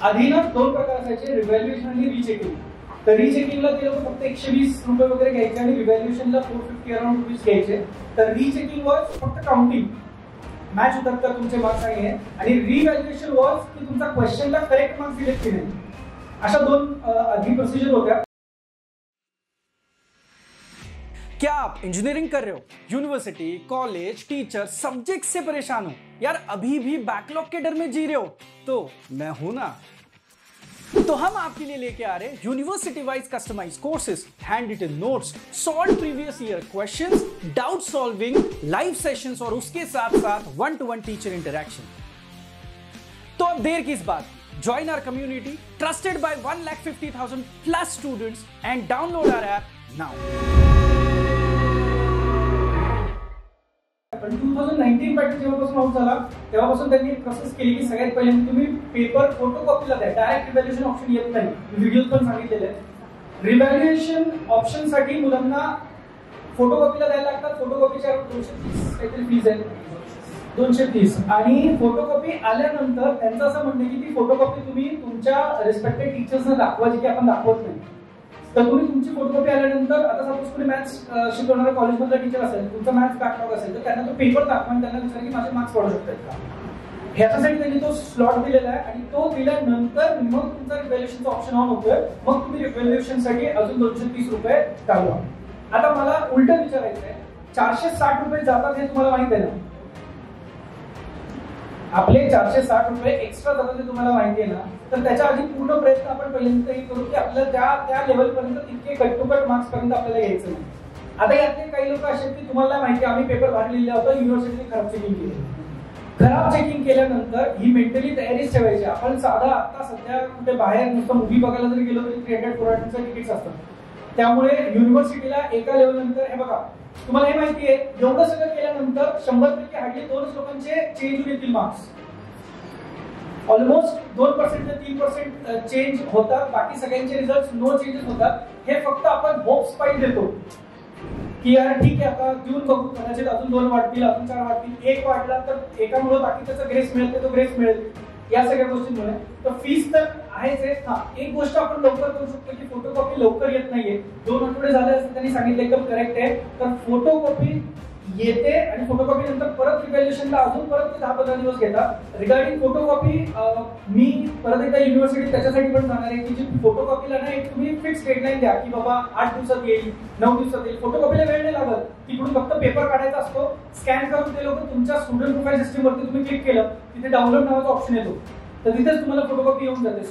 आधी ना दोन प्रकार असायचे, रिव्हॅल्युएशन आणि रिचेकिंग. तर रिचेकिंगला ते लोक फक्त 120 रुपये वगैरे घ्यायचे आणि रिव्हॅल्युएशनला 450 अराउंड रुपीज घ्यायचे. तर रिचेकिंग वॉज फक्त काउंटिंग, मॅच होतात का तुमचे मार्क्स आणि रिव्हॅल्युएशन वॉज की तुमचा क्वेश्चनला करेक्ट मार्क्स दिले की नाही. अशा दोन आधी प्रोसिजर होत्या. क्या आप इंजीनियरिंग कर रहे हो, यूनिवर्सिटी, कॉलेज, टीचर, सब्जेक्ट से परेशान हो यार, अभी भी बैकलॉग के डर में जी रहे हो, तो मैं हूं ना. तो हम आपके लिए लेके आ रहे हैं university wise customise courses, hand written notes, solve previous year questions, doubt solving, live sessions और उसके साथ साथ 1-to-1 टीचर इंटरेक्शन. तो अब देर किस बात, join our community trusted by 1,50,000 plus students and download our app now. पण 2019 पॅटर्न जेव्हापासून आउट झाला तेव्हापासून त्यांनी एक प्रोसेस केली की सगळ्यात पहिले तुम्ही पेपर फोटोकॉपीला द्या, डायरेक्ट रिव्हॅल्युएशन ऑप्शन येत नाही. व्हिडिओ पण सांगितलेले आहे. रिव्हॅल्युएशन ऑप्शन साठी मुलांना फोटोकॉपीला द्यायला लागतात. फोटोकॉपीच्या 230 काहीतरी फीज आहे, 230. आणि फोटोकॉपी आल्यानंतर त्यांचं असं म्हणणं की ती फोटोकॉपी तुम्ही तुमच्या रिस्पेक्टेड टीचर्सना दाखवायची की आपण दाखवत नाही. तर तुम्ही तुमची फोटोकॉपी आल्यानंतर आता सपोज तुम्ही मॅथ्स शिकवणारा कॉलेजमधला टीचर असेल, तुमचा मॅथ्स बॅकलॉग असेल, तर त्यांना तो पेपर दाखवा आणि त्यांना विचारा की माझे मार्क्स वाढू शकतात का. ह्याच्यासाठी त्यांनी तो स्लॉट दिलेला आहे आणि तो दिल्यानंतर मग तुमचा रिव्हॅल्युएशनचा ऑप्शन ऑन होतोय. मग तुम्ही रिव्हॅल्युएशनसाठी अजून 230 रुपये घालवा. आता मला उलट विचारायचं आहे, 460 रुपये जातात हे तुम्हाला माहित आहे ना. आपले 460 रुपये एक्स्ट्रा जातात ते तुम्हाला माहिती आहे ना. तर त्याच्या आधी पूर्ण प्रयत्न आपण पहिल्यांदा करू की आपल्याला त्या लेवलपर्यंत तितके कट टू कट मार्क्स पर्यंत आपल्याला यायचं नाही. आता यातले काही लोक असे की तुम्हाला माहिती आम्ही पेपर बाहेर लिहिला होता, युनिव्हर्सिटीने खराब चेकिंग केली. खराब चेकिंग केल्यानंतर ही मेंटली तयारीच ठेवायची. आपण साधा आता सध्या कुठे बाहेर नुसतं मूव्ही बघायला जरी गेलो तरी 300-400 तिकीट्स असतात. त्यामुळे युनिव्हर्सिटीला एका लेवल नंतर हे बघा तुम्हाला हे माहिती आहे, एवढं सगळं केल्यानंतर 100 हार्डली 2 लोकांचे चेंज येतील मार्क्स. ऑलमोस्ट 2% ते 3% चेंज होतात. बाकी सगळ्यांचे रिझल्ट नो चेंजेस होतात. हे फक्त आपण होप्स पाहिजे देतो की यार ठीक आहे आता देऊन बघू, कदाचित अजून 2 वाढतील, अजून 4 वाढतील. एक वाढला तर एकामुळे बाकी त्याचा ग्रेस मिळेल, तर तो ग्रेस मिळेल या सगळ्या गोष्टींमुळे. तर फीस तर आहेच आहे. हा एक गोष्ट आपण लवकर करू शकतो की फोटोकॉपी लवकर येत नाहीये. 2 आठवडे झाले असं त्यांनी सांगितलं, एकदम करेक्ट आहे. तर फोटोकॉपी येते आणि फोटोकॉपी नंतर परत रिव्हॅल्युएशनला अजून परत 10-15 दिवस घेतात. रिगार्डिंग फोटोकॉपी मी परत एकदा युनिव्हर्सिटी त्याच्यासाठी पण सांगणार आहे की जी फोटोकॉपीला ना एक तुम्ही फिक्स डेडलाईन द्या की बाबा 8 दिवसात येईल, 9 दिवसात येईल. फोटोकॉपीला वेळ नाही लागत. तिकडून फक्त पेपर काढायचा असतो, स्कॅन करून ते लोक तुमच्या स्टुडंट प्रोफाईल सिस्टम वरती तुम्ही क्लिक केलं तिथे डाउनलोड नावाचा ऑप्शन येतो, तर तिथेच तुम्हाला फोटोकॉपी येऊन जाते.